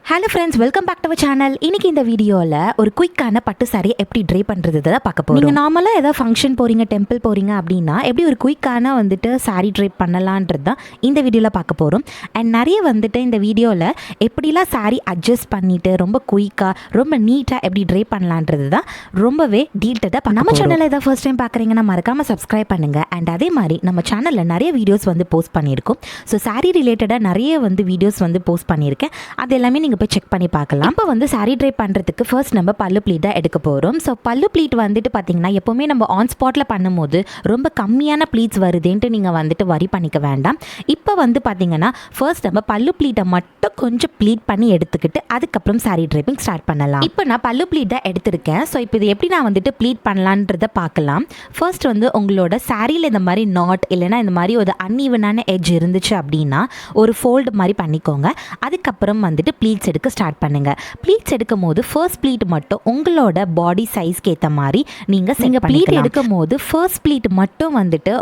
Hello friends, welcome back to our channel. இன்னைக்கு இந்த வீடியோவில் ஒரு குயிக்கான பட்டு சாரி எப்படி ட்ரை பண்ணுறது தான் பார்க்க போகிறோம். நீங்கள் நார்மலாக ஏதாவது ஃபங்க்ஷன் போகிறீங்க, டெம்பிள் போகிறீங்க அப்படின்னா எப்படி ஒரு குயிக்கான சாரி ட்ரை பண்ணலான்றது தான் இந்த வீடியோவில் பார்க்க போகிறோம். அண்ட் நிறைய இந்த வீடியோவில் எப்படிலாம் சாரி அட்ஜஸ்ட் பண்ணிவிட்டு ரொம்ப குயிக்காக ரொம்ப நீட்டாக எப்படி ட்ரை பண்ணலான்றது தான் ரொம்பவே டீட்டெயிலாக நம்ம சேனலில் ஏதாவது ஃபர்ஸ்ட் டைம் பார்க்குறீங்கன்னா மறக்காமல் சப்ஸ்கிரைப் பண்ணுங்கள். அண்ட் அதே மாதிரி நம்ம சேனலில் நிறைய வீடியோஸ் போஸ்ட் பண்ணியிருக்கோம். ஸோ சாரி ரிலேட்டடாக நிறைய வீடியோஸ் போஸ்ட் பண்ணியிருக்கேன். அது எல்லாமே நீங்கள் போய் செக் பண்ணி பார்க்கலாம். இப்போ சாரி ட்ரை பண்ணுறதுக்கு ஃபர்ஸ்ட் நம்ம பல்லு ப்ளீட் தான் எடுக்க போகிறோம். ஸோ பல்லு ப்ளீட் பார்த்தீங்கன்னா எப்போவுமே நம்ம ஆன் ஸ்பாட்டில் பண்ணும்போது ரொம்ப கம்மியான ப்ளீட்ஸ் வருதுன்ட்டு நீங்கள் வரி பண்ணிக்க வேண்டாம். இப்போ பார்த்தீங்கன்னா ஃபர்ஸ்ட் நம்ம பல்லு ப்ளீட்டை மட்டும் கொஞ்சம் ப்ளீட் பண்ணி எடுத்துக்கிட்டு அதுக்கப்புறம் சாரி ட்ரைப்பிங் ஸ்டார்ட் பண்ணலாம். இப்போ நான் பல்லு ப்ளீட் தான் எடுத்திருக்கேன். ஸோ இப்போ இது எப்படி நான் ப்ளீட் பண்ணலான்றதை பார்க்கலாம். ஃபர்ஸ்ட் உங்களோட சாரியில் இந்த மாதிரி நாட் இல்லைன்னா இந்த மாதிரி ஒரு அன்ஈவனான எட்ஜ் இருந்துச்சு அப்படின்னா ஒரு ஃபோல்டு மாதிரி பண்ணிக்கோங்க. அதுக்கப்புறம் ப்ளீட்ஸ் எடுக்க ஸ்டார்ட் பண்ணுங்க. ப்ளீட்ஸ் எடுக்கும் போது ஃபர்ஸ்ட் ப்ளீட் மட்டும் உங்களோட பாடி சைஸ்க்கு ஏற்ற மாதிரி நீங்கள் ப்ளீட் எடுக்கும் போது ஃபர்ஸ்ட் ப்ளீட் மட்டும்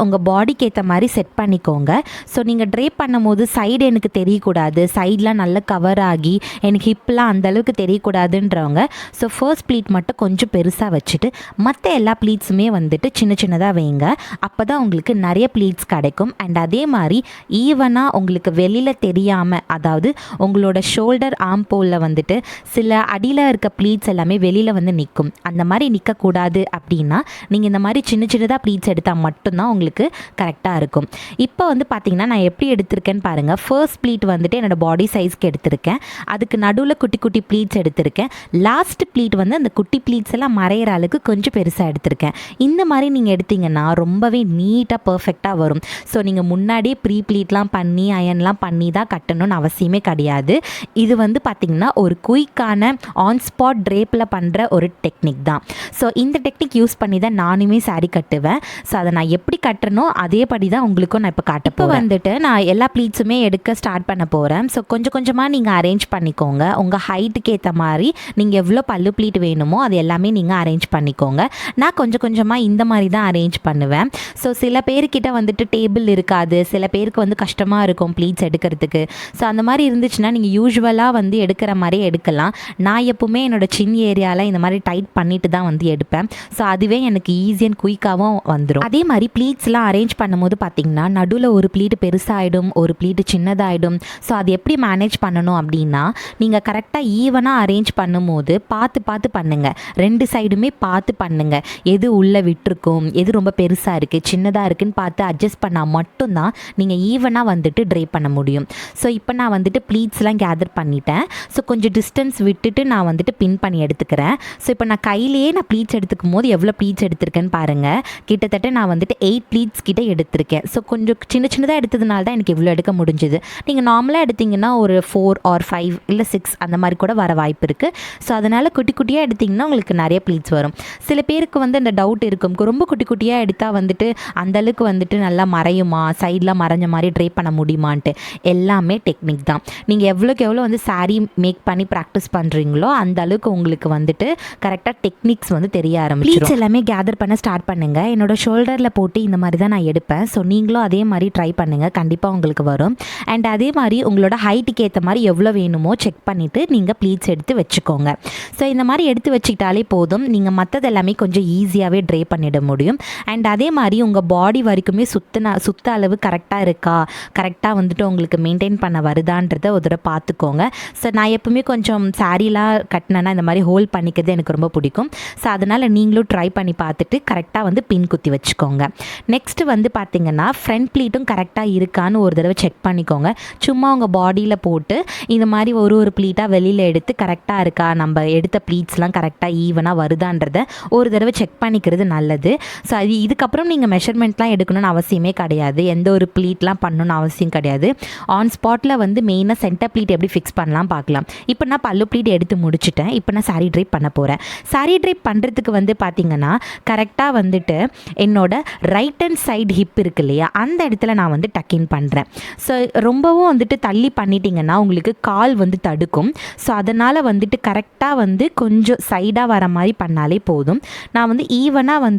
உங்கள் பாடிக்கு ஏற்ற மாதிரி செட் பண்ணிக்கோங்க. ஸோ நீங்கள் ட்ரேப் பண்ணும் போது சைடு எனக்கு தெரியக்கூடாது, சைட்லாம் நல்லா கவர் ஆகி எனக்கு ஹிப்லாம் அந்தளவுக்கு தெரியக்கூடாதுன்றவங்க ஸோ ஃபர்ஸ்ட் ப்ளீட் மட்டும் கொஞ்சம் பெருசாக வச்சுட்டு மற்ற எல்லா ப்ளீட்ஸுமே சின்ன சின்னதாக வைங்க. அப்போ தான் உங்களுக்கு நிறைய ப்ளீட்ஸ் கிடைக்கும். அண்ட் அதே மாதிரி ஈவனாக உங்களுக்கு வெளியில் தெரியாமல், அதாவது உங்களோட ஷோல்டர் ஆம் போலில் சில அடியில் இருக்க ப்ளீட்ஸ் எல்லாமே வெளியில் நிற்கும். அந்த மாதிரி நிற்கக்கூடாது அப்படின்னா நீங்கள் இந்த மாதிரி சின்ன சின்னதாக ப்ளீட்ஸ் எடுத்தால் மட்டும்தான் உங்களுக்கு கரெக்டாக இருக்கும். இப்போ பார்த்தீங்கன்னா நான் எப்படி எடுத்திருக்கேன்னு பாருங்கள். ஃபர்ஸ்ட் ப்ளீட் என்னோடய பாடி சைஸ்க்கு எடுத்திருக்கேன். அதுக்கு நடுவில் குட்டி குட்டி ப்ளீட்ஸ் எடுத்திருக்கேன். லாஸ்ட் ப்ளீட் அந்த குட்டி ப்ளீட்ஸ் எல்லாம் மறையிற அளவுக்கு கொஞ்சம் பெருசாக எடுத்திருக்கேன். இந்த மாதிரி நீங்கள் எடுத்தீங்கன்னா ரொம்பவே நீட்டாக பர்ஃபெக்டாக வரும். ஸோ நீங்கள் முன்னாடியே ப்ரீ ப்ளீட்லாம் பண்ணி அயன்லாம் பண்ணி தான் கட்டணும்னு அவசியமே கிடையாது. இது பார்த்தீங்கன்னா ஒரு குயிக்கான ஆன் ஸ்பாட் ட்ரேப்பில் பண்ணுற ஒரு டெக்னிக் தான். ஸோ இந்த டெக்னிக் யூஸ் பண்ணி தான் நானுமே சாரி கட்டுவேன். ஸோ அதை நான் எப்படி கட்டுறனோ அதேபடி தான் உங்களுக்கும் நான் இப்போ காட்ட நான் எல்லா ப்ளீட்ஸுமே எடுக்க ஸ்டார்ட் பண்ண போகிறேன். ஸோ கொஞ்சம் கொஞ்சமாக நீங்கள் அரேஞ்ச் பண்ணிக்கோங்க. உங்கள் ஹைட்டுக்கு ஏற்ற மாதிரி நீங்கள் எவ்வளோ பல்லு ப்ளீட் வேணுமோ அது எல்லாமே நீங்கள் அரேஞ்ச் பண்ணிக்கோங்க. நான் கொஞ்சம் கொஞ்சமாக இந்த மாதிரி தான் அரேஞ்ச் பண்ணுவேன். ஸோ சில பேர்கிட்ட டேபிள் இருக்காது, சில பேருக்கு கஷ்டமாக இருக்கும் ப்ளீட்ஸ் எடுக்கிறதுக்கு. ஸோ அந்த மாதிரி இருந்துச்சுன்னா நீங்கள் யூஸ்வலாக எடுக்கிற மாதிரி எடுக்கலாம். நான் எப்பவுமே என்னோட சின் ஏரியாவில் இந்த மாதிரி டைட் பண்ணிட்டு தான் எடுப்பேன். ஸோ அதுவே எனக்கு ஈஸி அண்ட் குயிக்காகவும் வந்துடும். அதே மாதிரி ப்ளீட்ஸ்லாம் அரேஞ்ச் பண்ணும்போது பார்த்தீங்கன்னா நடுவில் ஒரு ப்ளீட் பெருசாகிடும், ஒரு ப்ளீட் சின்னதாகிடும். ஸோ அது எப்படி மேனேஜ் பண்ணணும் அப்படின்னா நீங்கள் கரெக்டாக ஈவனாக அரேஞ்ச் பண்ணும்போது பார்த்து பார்த்து பண்ணுங்கள். ரெண்டு சைடுமே பார்த்து பண்ணுங்கள். எது உள்ளே விட்டுருக்கும், எது ரொம்ப பெருசாக இருக்குது சின்னதாக இருக்குதுன்னு பார்த்து அட்ஜஸ்ட் பண்ணால் மட்டும்தான் நீங்கள் ஈவனாக ட்ரை பண்ண முடியும். ஸோ இப்போ நான் ப்ளீட்ஸ்லாம் கேதர் பண்ணிட்டேன். ஸோ கொஞ்சம் டிஸ்டன்ஸ் விட்டுட்டு நான் பின் பண்ணி எடுத்துக்கிறேன். ஸோ இப்போ நான் கையிலேயே ப்ளீட்ஸ் எடுத்துக்கும் போது எவ்வளோ ப்ளீட்ஸ் எடுத்திருக்கேன்னு பாருங்கள். கிட்டத்தட்ட நான் 8 ப்ளீட்ஸ் கிட்ட எடுத்திருக்கேன். ஸோ கொஞ்சம் சின்ன சின்னதாக எடுத்ததுனால தான் எனக்கு இவ்வளோ எடுக்க முடிஞ்சுது. நீங்கள் நார்மலாக எடுத்திங்கன்னா ஒரு 4 or 5 இல்லை 6 அந்த மாதிரி கூட வர வாய்ப்பு இருக்குது. ஸோ அதனால் குட்டி குட்டியாக எடுத்திங்கன்னா உங்களுக்கு நிறைய ப்ளீட்ஸ் வரும். சில பேருக்கு அந்த டவுட் இருக்கும், ரொம்ப குட்டி குட்டியாக எடுத்தால் அந்தளவுக்கு நல்லா மறையுமா, சைடில் மறைஞ்ச மாதிரி ட்ரை பண்ண முடியுமான்ட்டு. எல்லாமே டெக்னிக் தான். நீங்கள் எவ்வளோக்கு எவ்வளோ சாரி மேக் பண்ணி ப்ராக்டிஸ் பண்ணுறீங்களோ அந்த அளவுக்கு உங்களுக்கு கரெக்டாக டெக்னிக்ஸ் தெரிய ஆரம்பிச்சிடும். ப்ளீட்ஸ் எல்லாமே கேதர் பண்ண ஸ்டார்ட் பண்ணுங்கள். என்னோட ஷோல்டரில் போட்டு இந்த மாதிரி தான் நான் எடுப்பேன். ஸோ நீங்களும் அதே மாதிரி ட்ரை பண்ணுங்கள், கண்டிப்பாக உங்களுக்கு வரும். அண்ட் அதே மாதிரி உங்களோட ஹைட்டுக்கு ஏற்ற மாதிரி எவ்வளோ வேணுமோ செக் பண்ணிவிட்டு நீங்கள் ப்ளீட்ஸ் எடுத்து வச்சுக்கோங்க. ஸோ இந்த மாதிரி எடுத்து வச்சுக்கிட்டாலே போதும், நீங்கள் மற்றது எல்லாமே கொஞ்சம் ஈஸியாகவே ட்ரை பண்ணிட முடியும். அண்ட் அதே மாதிரி உங்கள் பாடி வரைக்குமே சுத்த அளவு கரெக்டாக இருக்கா, கரெக்டாக உங்களுக்கு மெயின்டைன் பண்ண வருதான்றதை ஒரு தடவை பார்த்துக்கோங்க. ஸோ நான் எப்பவுமே கொஞ்சம் சாரீலாம் கட்டினேன்னா இந்த மாதிரி ஹோல்ட் பண்ணிக்கிறது எனக்கு ரொம்ப பிடிக்கும். ஸோ அதனால் நீங்களும் ட்ரை பண்ணி பார்த்துட்டு கரெக்டாக பின் குத்தி வச்சுக்கோங்க. நெக்ஸ்ட்டு பார்த்தீங்கன்னா ஃப்ரண்ட் ப்ளீட்டும் கரெக்டாக இருக்கான்னு ஒரு தடவை செக் பண்ணிக்கோங்க. சும்மா உங்கள் பாடியில் போட்டு இந்த மாதிரி ஒரு ப்ளீட்டாக வெளியில் எடுத்து கரெக்டாக இருக்கா, நம்ம எடுத்த ப்ளீட்ஸ்லாம் கரெக்டாக ஈவனாக வருதான்றதை ஒரு தடவை செக் பண்ணிக்கிறது நல்லது. ஸோ இதுக்கப்புறம் நீங்கள் மெஷர்மெண்ட்லாம் எடுக்கணும்னு அவசியமே கிடையாது. எந்த ஒரு ப்ளீட்லாம் பண்ணணும்னு அவசியம் கிடையாது. ஆன் ஸ்பாட்டில் மெயினாக சென்டர் ப்ளீட் எப்படி ஃபிக்ஸ் பண்ணலாம் பார்க்கலாம். இப்போ நான் பல்லு ப்ளீட் எடுத்து முடிச்சுட்டேன். இப்போ நான் சாரி ட்ரைப் பண்ண போகிறேன். சாரி ட்ரைப் பண்ணுறதுக்கு பார்த்தீங்கன்னா கரெக்டாக என்னோட ரைட் ஹேண்ட் சைடு ஹிப் இருக்கு இல்லையா, அந்த இடத்துல நான் டக்கின் பண்ணுறேன். ஸோ ரொம்பவும் தள்ளி பண்ணிட்டீங்கன்னா உங்களுக்கு கால் தடுக்கும். ஸோ அதனால் கரெக்டாக கொஞ்சம் சைடாக வர மாதிரி பண்ணாலே போதும். நான் ஈவனாக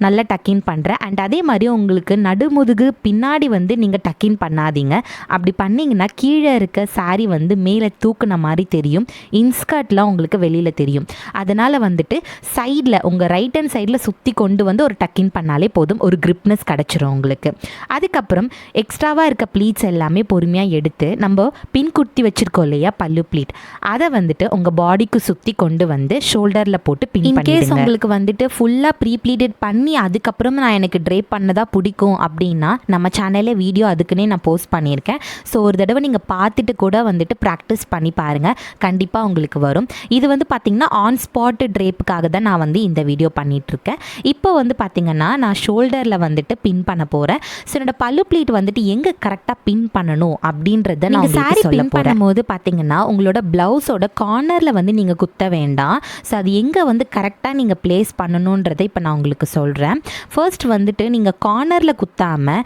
நல்லா டக்கின் பண்ணுறேன். அண்ட் அதே மாதிரி உங்களுக்கு நடுமுதுகு பின்னாடி நீங்கள் டக்கின் பண்ணாதீங்க. அப்படி பண்ணிங்கன்னா கீழே இருக்க சாரி மேலே தூக்குன மாதிரி தெரியும், இன்ஸ்கர்ட்லாம் உங்களுக்கு வெளியில் தெரியும். அதனால் வந்துட்டு சைடில் உங்கள் ரைட் ஹேண்ட் சைடில் சுற்றி கொண்டு வந்து ஒரு டக்கின் பண்ணாலே போதும், ஒரு கிரிப்னஸ் கிடச்சிரும் உங்களுக்கு. அதுக்கப்புறம் எக்ஸ்ட்ராவாக இருக்க ப்ளீட்ஸ் எல்லாமே பொறுமையாக எடுத்து நம்ம பின் குத்தி வச்சுருக்கோம் இல்லையா பல்லு ப்ளீட், அதை வந்துட்டு உங்கள் பாடிக்கு சுற்றி கொண்டு வந்து ஷோல்டரில் போட்டு பின் பண்ணிடுங்க. இன்கேஸ் உங்களுக்கு வந்துட்டு ஃபுல்லாக ப்ரீப்ளீட்டட் பண்ணி அதுக்கப்புறம் நான் எனக்கு ட்ரேப் பண்ணதா பிடிக்கும் அப்படின்னா நம்ம சேனலில் வீடியோ அதுக்குன்னே நான் போஸ்ட் பண்ணியிருக்கேன். ஸோ ஒரு தடவை நீங்கள் பார்த்துட்டு கூட வந்துட்டு ப்ராக்டிஸ் பண்ணி பாருங்கள், கண்டிப்பாக உங்களுக்கு வரும். இது வந்து பார்த்திங்கன்னா ஆன் ஸ்பாட் ட்ரேப்புக்காக தான் நான் வந்து இந்த வீடியோ பண்ணிகிட்ருக்கேன். இப்போ வந்து பார்த்திங்கன்னா நான் ஷோல்டரில் வந்துட்டு பின் பண்ண போகிறேன். ஸோ என்னோட பல்லு ப்ளீட் வந்துட்டு எங்கே கரெக்டாக பின் பண்ணணும் அப்படின்றத நான் சாரி பின் பண்ணும்போது பார்த்திங்கன்னா உங்களோட ப்ளவுஸோட கார்னரில் வந்து நீங்கள் குத்த வேண்டாம். ஸோ அது எங்கே வந்து கரெக்டாக நீங்கள் ப்ளேஸ் பண்ணணுன்றதை இப்போ நான் உங்களுக்கு சொல்கிறேன். ஃபர்ஸ்ட் வந்துட்டு நீங்கள் கார்னரில் குத்தாமல்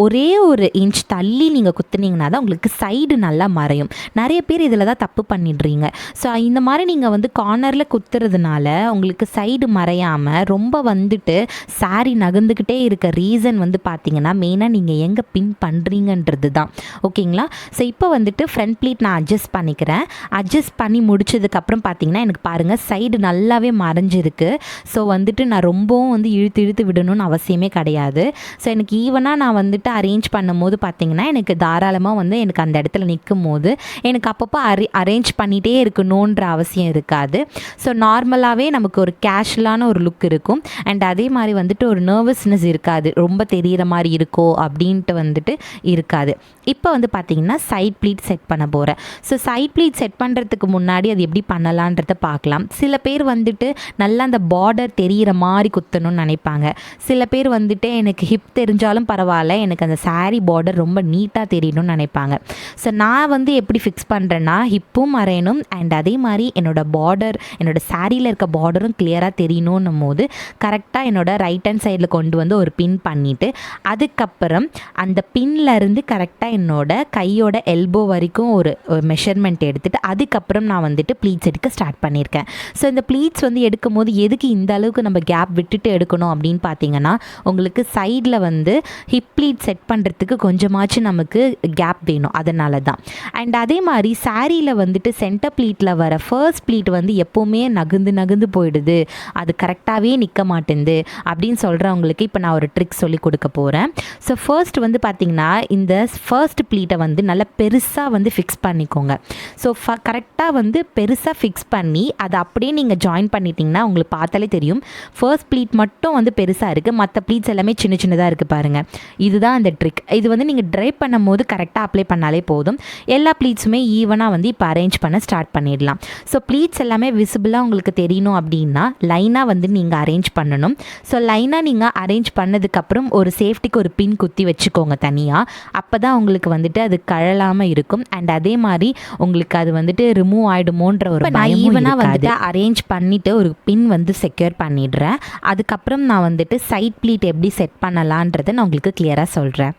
ஒரே ஒரு இன்ச் தள்ளி நீங்கள் குத்துனீங்கன்னா தான் உங்களுக்கு சைடு நல்லா மறையும். நிறைய பேர் இதில் தான் தப்பு பண்ணிடுறீங்க. ஸோ இந்த மாதிரி நீங்கள் வந்து கார்னரில் குத்துறதுனால உங்களுக்கு சைடு மறையாமல் ரொம்ப வந்துட்டு சாரி நகர்ந்துக்கிட்டே இருக்க ரீசன் வந்து பார்த்தீங்கன்னா மெயினாக நீங்கள் எங்கே பின் பண்ணுறீங்கன்றது தான். ஓகேங்களா? ஸோ இப்போ வந்துட்டு ஃப்ரண்ட் ப்ளீட் நான் அட்ஜஸ்ட் பண்ணிக்கிறேன். அட்ஜஸ்ட் பண்ணி முடிச்சதுக்கப்புறம் பார்த்தீங்கன்னா எனக்கு பாருங்கள் சைடு நல்லாவே மறைஞ்சிருக்கு. ஸோ வந்துட்டு நான் ரொம்பவும் வந்து இழுத்து விடணும்னு அவசியமே கிடையாது. ஸோ எனக்கு ஈவனாக நான் வந்துட்டு அரேஞ்ச் பண்ணும்போது பார்த்தீங்கன்னா எனக்கு தாராளமாக வந்து எனக்கு அந்த இடத்துல நிற்கும் போது எனக்கு அப்பப்போ அரேஞ்ச் பண்ணிகிட்டே இருக்கணுன்ற அவசியம் இருக்காது. ஸோ நார்மலாகவே நமக்கு ஒரு கேஷுவலான ஒரு லுக் இருக்கும். அண்ட் அதே மாதிரி வந்துட்டு ஒரு நர்வஸ்னஸ் இருக்காது, ரொம்ப தெரிகிற மாதிரி இருக்கோ அப்படின்ட்டு வந்துட்டு இருக்காது. இப்போ வந்து பார்த்தீங்கன்னா சைட் ப்ளீட் செட் பண்ண போகிறேன். ஸோ சைட் ப்ளீட் செட் பண்ணுறதுக்கு முன்னாடி அது எப்படி பண்ணலான்றத பார்க்கலாம். சில பேர் வந்துட்டு நல்லா அந்த பார்டர் தெரிகிற மாதிரி குத்தணும்னு நினைப்பாங்க. சில பேர் வந்துட்டு எனக்கு ஹிப் தெரிஞ்சாலும் பரவாயில்ல, எனக்கு அந்த சாரீ பார்டர் ரொம்ப நீட்டாக தெரியணும்னு நினைப்பாங்க. ஸோ நான் வந்து எப்படி ஃபிக்ஸ் பண்ணுறேன்னா ஹிப்பும் மறையணும் அண்ட் அதே மாதிரி என்னோடய பார்டர், என்னோடய சாரியில் இருக்க பார்டரும் கிளியராக தெரியணுன்னும் போது கரெக்டாக என்னோடய ரைட் ஹேண்ட் சைடில் கொண்டு வந்து ஒரு பின் பண்ணிவிட்டு அதுக்கப்புறம் அந்த பின்லேருந்து கரெக்டாக என்னோட கையோட எல்போ வரைக்கும் ஒரு மெஷர்மெண்ட் எடுத்துகிட்டு அதுக்கப்புறம் நான் வந்துட்டு ப்ளீட்ஸ் எடுக்க ஸ்டார்ட் பண்ணியிருக்கேன். ஸோ இந்த ப்ளீட்ஸ் வந்து எடுக்கும் போது எதுக்கு இந்த அளவுக்கு நம்ம கேப் விட்டுட்டு எடுக்கணும் அப்படின்னு பார்த்தீங்கன்னா உங்களுக்கு சைடில் வந்து ஹிப் ப்ளீட் செட் பண்ணுறதுக்கு கொஞ்சமாச்சும் நமக்கு கேப் வேணும், அதனால தான். அண்ட் அதே மாதிரி சாரியில் வந்துட்டு சென்டர் ப்ளீட்டில் வர ஃபர்ஸ்ட் ப்ளீட் வந்து எப்போவுமே நகர்ந்து போயிடுது, அது கரெக்டாகவே நிற்க மாட்டேங்குது அப்படின்னு சொல்கிறவங்களுக்கு இப்போ நான் ஒரு ட்ரிக் சொல்லி கொடுக்க போகிறேன். ஸோ ஃபர்ஸ்ட் வந்து பார்த்திங்கன்னா இந்த ஃபர்ஸ்ட் ப்ளீட்டை வந்து நல்லா பெருசாக வந்து ஃபிக்ஸ் பண்ணிக்கோங்க. ஸோ கரெக்டாக வந்து பெருசாக ஃபிக்ஸ் பண்ணி அதை அப்படியே நீங்கள் ஜாயின் பண்ணிட்டீங்கன்னா உங்களுக்கு பார்த்தாலே தெரியும் ஃபர்ஸ்ட் ப்ளீட் மட்டும் வந்து பெருசாக இருக்குது, மற்ற ப்ளீட்ஸ் எல்லாமே சின்னதாக இருக்குது பாருங்கள். இதுதான் அந்த ட்ரிக். இது வந்து நீங்கள் ட்ரைப் பண்ணும் போது கரெக்டாக அப்ளை பண்ணாலே போதும். எல்லா ப்ளீட்ஸுமே ஈவனாக வந்து இப்போ அரேஞ்ச் பண்ண ஸ்டார்ட் பண்ணிடலாம். ஸோ ப்ளீட்ஸ் எல்லாமே விசிபிளாக உங்களுக்கு தெரியணும் அப்படின்னா லைனாக வந்து நீங்கள் அரேஞ்ச் பண்ணணும். ஸோ லைனாக நீங்கள் அரேஞ்ச் பண்ணதுக்கப்புறம் ஒரு சேஃப்டிக்கு ஒரு பின் குத்தி வச்சுக்கோங்க தனியாக. அப்போ தான் உங்களுக்கு வந்துட்டு அது கழலாமல் இருக்கும். அண்ட் அதே மாதிரி உங்களுக்கு அது வந்துட்டு ரிமூவ் ஆகிடுமோன்ற ஒரு பயமும் ஈவனாக வந்துட்டு அரேஞ்ச் பண்ணிவிட்டு ஒரு பின் வந்து செக்யூர் பண்ணிடுறேன். அதுக்கப்புறம் நான் வந்துட்டு சைட் ப்ளீட் எப்படி செட் பண்ணலான்றதை நான் உங்களுக்கு கிளியராக சொல்கிறேன்.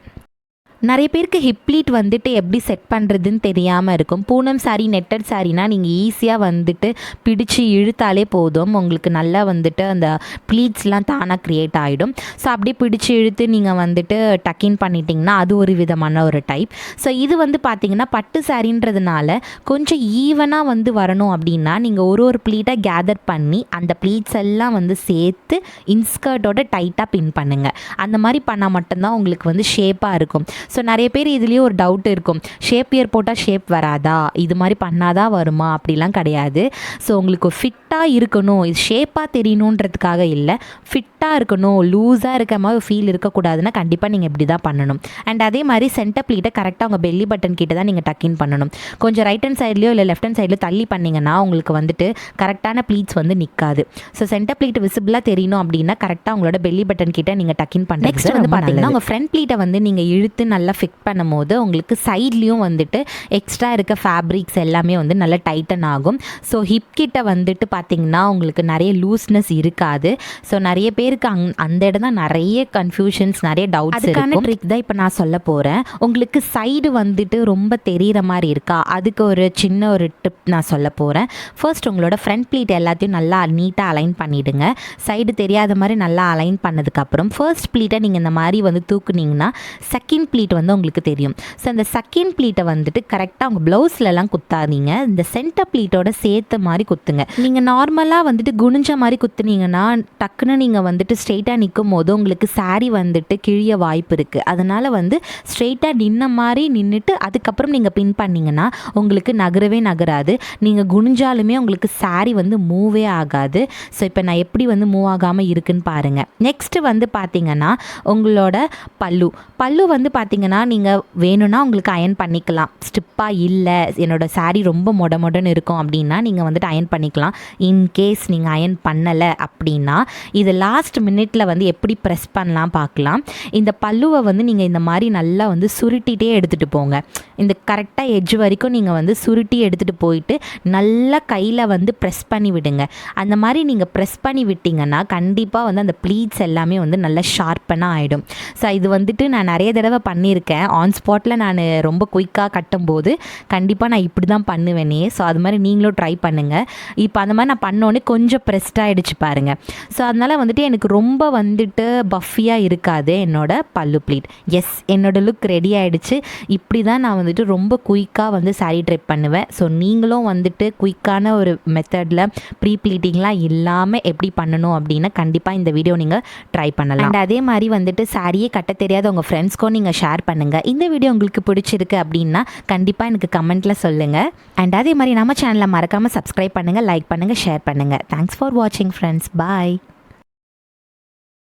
நிறைய பேருக்கு ஹிப் ப்ளீட் வந்துட்டு எப்படி செட் பண்ணுறதுன்னு தெரியாமல் இருக்கும். பூனம் சாரி, நெட்டட் சாரினா நீங்கள் ஈஸியாக வந்துட்டு பிடிச்சி இழுத்தாலே போதும், உங்களுக்கு நல்லா வந்துட்டு அந்த ப்ளீட்ஸ்லாம் தானாக க்ரியேட் ஆகிடும். ஸோ அப்படியே பிடிச்சி இழுத்து நீங்கள் வந்துட்டு டக்கின் பண்ணிட்டீங்கன்னா அது ஒரு விதமான ஒரு டைப். ஸோ இது வந்து பார்த்திங்கன்னா பட்டு சாரின்றதுனால கொஞ்சம் ஈவனாக வந்து வரணும் அப்படின்னா நீங்கள் ஒரு ப்ளீட்டாக கேதர் பண்ணி அந்த ப்ளீட்ஸ் எல்லாம் வந்து சேர்த்து இன்ஸ்கர்ட்டோட டைட்டாக பின் பண்ணுங்கள். அந்த மாதிரி பண்ணால் மட்டும்தான் உங்களுக்கு வந்து ஷேப்பாக இருக்கும். ஸோ நிறைய பேர் இதுலேயும் ஒரு டவுட் இருக்கும், ஷேப் இயர் போட்டால் ஷேப் வராதா, இது மாதிரி பண்ணாதான் வருமா, அப்படிலாம் கிடையாது. ஸோ உங்களுக்கு ஃபிட்டாக இருக்கணும், இது ஷேப்பாக தெரியணுன்றதுக்காக இல்லை, ஃபிட்டாக இருக்கணும், லூஸாக இருக்க மாதிரி ஃபீல் இருக்கக்கூடாதுன்னா கண்டிப்பாக நீங்கள் இப்படி தான் பண்ணணும். அண்ட் அதே மாதிரி சென்டர் ப்ளீட்டை கரெக்டாக உங்கள் பெல்லி பட்டன் கிட்ட தான் நீங்கள் டக்கின் பண்ணணும். கொஞ்சம் ரைட் ஹேண்ட் சைட்லையோ இல்லை லெஃப்ட் ஹேண்ட் சைட்லையோ தள்ளி பண்ணிங்கன்னா உங்களுக்கு வந்துட்டு கரெக்டான ப்ளீட்ஸ் வந்து நிற்காது. ஸோ சென்டர் ப்ளீட் விசிபிளாக தெரியணும் அப்படின்னா கரெக்டாக உங்களோட பெல்லி பட்டன் கிட்ட நீங்கள் டக்கின் பண்ணுறது. நெக்ஸ்ட் வந்து பார்த்தீங்கன்னா உங்கள் ஃப்ரண்ட் ப்ளீட்டை வந்து நீங்கள் இழுத்து நல்லா ஃபிட் பண்ணும் போது உங்களுக்கு சைட்லேயும் வந்துட்டு எக்ஸ்ட்ரா இருக்க ஃபேப்ரிக்ஸ் எல்லாமே வந்து நல்லா டைட்டன் ஆகும். ஸோ ஹிப் கிட்ட வந்துட்டு பார்த்திங்கன்னா உங்களுக்கு நிறைய லூஸ்னஸ் இருக்காது. ஸோ நிறைய பேருக்கு அந்த இடம் தான் நிறைய கன்ஃபியூஷன்ஸ், நிறைய டவுட்ஸ் இருக்கும். ட்ரிக் தான் இப்போ நான் சொல்ல போகிறேன். உங்களுக்கு சைடு வந்துட்டு ரொம்ப தெரிகிற மாதிரி இருக்கா, அதுக்கு ஒரு சின்ன ஒரு டிப் நான் சொல்ல போகிறேன். ஃபர்ஸ்ட் உங்களோட ஃப்ரண்ட் ப்ளீட் எல்லாத்தையும் நல்லா நீட்டாக அலைன் பண்ணிவிடுங்க. சைடு தெரியாத மாதிரி நல்லா அலைன் பண்ணதுக்கப்புறம் ஃபர்ஸ்ட் ப்ளீட்டை நீங்கள் இந்த மாதிரி வந்து தூக்குனீங்கன்னா செகண்ட் ப்ளீட் வந்து உங்களுக்கு தெரியும். ஸோ அந்த செகண்ட் ப்ளீட்டை வந்துட்டு கரெக்டாக உங்கள் ப்ளவுஸ்லலாம் குத்தாதீங்க, இந்த சென்டர் ப்ளீட்டோட சேர்த்த மாதிரி குத்துங்க. நீங்கள் நார்மலாக வந்துட்டு குனிஞ்ச மாதிரி குத்துனீங்கன்னா டக்குன்னு நீங்கள் வந்துட்டு ஸ்ட்ரெயிட்டாக நிற்கும் போது உங்களுக்கு சாரீ வந்துட்டு கிழிய வாய்ப்பு இருக்குது. அதனால் வந்து ஸ்ட்ரெயிட்டாக நின்ன மாதிரி நின்றுட்டு அதுக்கப்புறம் நீங்கள் பின் பண்ணிங்கன்னா உங்களுக்கு நகரவே நகராது. நீங்கள் குனிஞ்சாலுமே உங்களுக்கு சாரீ வந்து மூவே ஆகாது. ஸோ இப்போ நான் எப்படி வந்து மூவ் ஆகாமல் இருக்குன்னு பாருங்கள். நெக்ஸ்ட்டு வந்து பார்த்திங்கன்னா உங்களோட பல்லு வந்து பார்த்திங்கன்னா நீங்கள் வேணும்னா உங்களுக்கு அயன் பண்ணிக்கலாம். ஸ்டிப்பாக இல்லை, என்னோடய சாரீ ரொம்ப மொடன்னு இருக்கும் அப்படின்னா நீங்கள் வந்துட்டு அயன் பண்ணிக்கலாம். இன்கேஸ் நீங்கள் அயன் பண்ணலை அப்படின்னா இது லாஸ்ட் மினிட்ல வந்து எப்படி ப்ரெஸ் பண்ணலாம் பார்க்கலாம். இந்த பல்லுவை வந்து நீங்கள் இந்த மாதிரி நல்லா வந்து சுருட்டிகிட்டே எடுத்துகிட்டு போங்க. இந்த கரெக்டாக எட்ஜ் வரைக்கும் நீங்கள் வந்து சுருட்டி எடுத்துகிட்டு போயிட்டு நல்லா கையில் வந்து ப்ரெஸ் பண்ணி விடுங்க. அந்த மாதிரி நீங்கள் ப்ரெஸ் பண்ணி விட்டிங்கன்னா கண்டிப்பாக வந்து அந்த ப்ளீட்ஸ் எல்லாமே வந்து நல்லா ஷார்ப்பனாக ஆகிடும். ஸோ இது வந்துட்டு நான் நிறைய தடவை பண்ணியிருக்கேன். ஆன் ஸ்பாட்டில் நான் ரொம்ப குயிக்காக கட்டும்போது கண்டிப்பாக நான் இப்படி தான் பண்ணுவேனே. ஸோ அது மாதிரி நீங்களும் ட்ரை பண்ணுங்கள். இப்போ அந்த மாதிரி நான் பண்ணோன்னே கொஞ்சம் ப்ரெஸ்டாகிடுச்சு பாருங்கள். ஸோ அதனால் வந்துட்டு எனக்கு ரொம்ப வந்துட்டு பஃபியாக இருக்காது என்னோட பல்லு ப்ளீட். எஸ், என்னோடய லுக் ரெடி ஆகிடுச்சு. இப்படி தான் நான் வந்துட்டு ரொம்ப குயிக்காக வந்து சாரீ ட்ரைப் பண்ணுவேன். ஸோ நீங்களும் வந்துட்டு குயிக்கான ஒரு மெத்தடில் ப்ரீ ப்ளீட்டிங்லாம் இல்லாமல் எப்படி பண்ணணும் அப்படின்னா கண்டிப்பாக இந்த வீடியோ நீங்கள் ட்ரை பண்ணலாம். அண்ட் அதே மாதிரி வந்துட்டு சாரியே கட்ட தெரியாத உங்கள் ஃப்ரெண்ட்ஸ்க்கும் நீங்கள் ஷேர் பண்ணுங்கள். இந்த வீடியோ உங்களுக்கு பிடிச்சிருக்கு அப்படின்னா கண்டிப்பாக எனக்கு கமெண்ட்டில் சொல்லுங்கள். அண்ட் அதே மாதிரி நம்ம சேனலை மறக்காமல் சப்ஸ்கிரைப் பண்ணுங்கள், லைக் பண்ணுங்கள், ஷேர் பண்ணுங்கள். தேங்க்ஸ் ஃபார் வாட்சிங் ஃப்ரெண்ட்ஸ். பாய்.